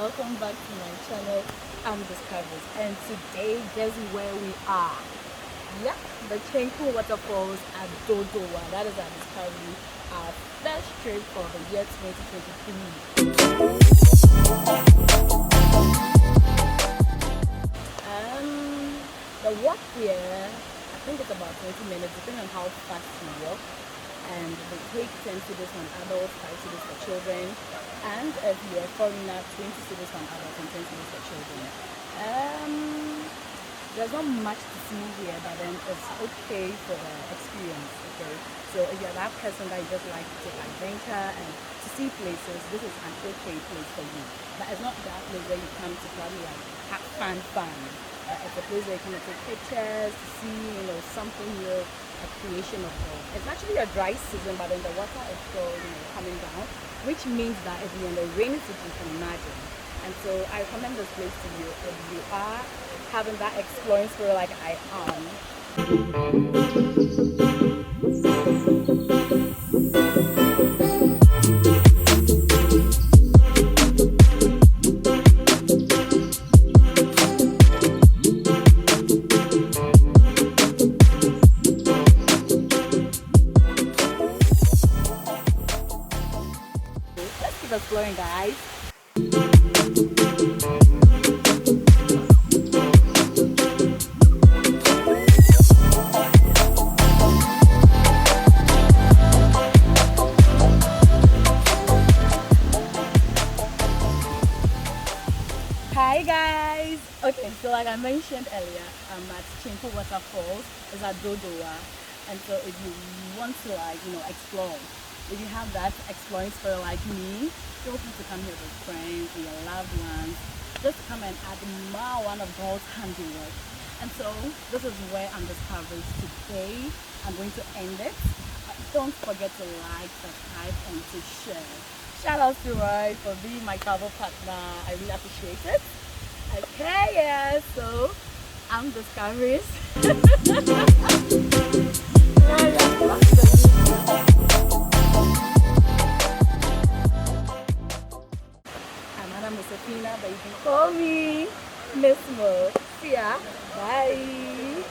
welcome back to my channel. I'm Discoveries, and today guess where we are. Yeah, the Chenku Waterfalls at Dodowa. That is our discovery, our first trip for the year 2023. The walk here, I think it's about 20 minutes depending on how fast you walk. And they take 10 cedis for adults, 5 cedis for children, and if you're a foreigner, 20 cedis for adults and 10 cedis for children. There's not much to see here, but then it's okay for the experience. Okay, so if you're that person that you just like to take adventure and to see places, this is an okay place for you. But it's not that place where you come to probably like have fun. It's a place where you can take pictures, to see something new, a creation of God. It's actually a dry season, but then the water is still coming down, which means that if you're in the rainy season, you can imagine. And so I recommend this place to you if you are having that exploring spirit like I am. Let's keep exploring, guys. Hi guys! Okay, so like I mentioned earlier, I'm at Chenku Waterfall. It's at Dodowa. And so if you want to explore, if you have that exploring spirit like me, feel free to come here with friends and your loved ones, just to come and admire one of God's handiwork. And so this is where I'm discovering today. I'm going to end it. Don't forget to like, subscribe, and to share. Shout out to Roy for being my travel partner. I really appreciate it. Okay, yeah, so I'm Discoveries. Madam Josephina, but you can call me Miss Mo. See ya. Bye.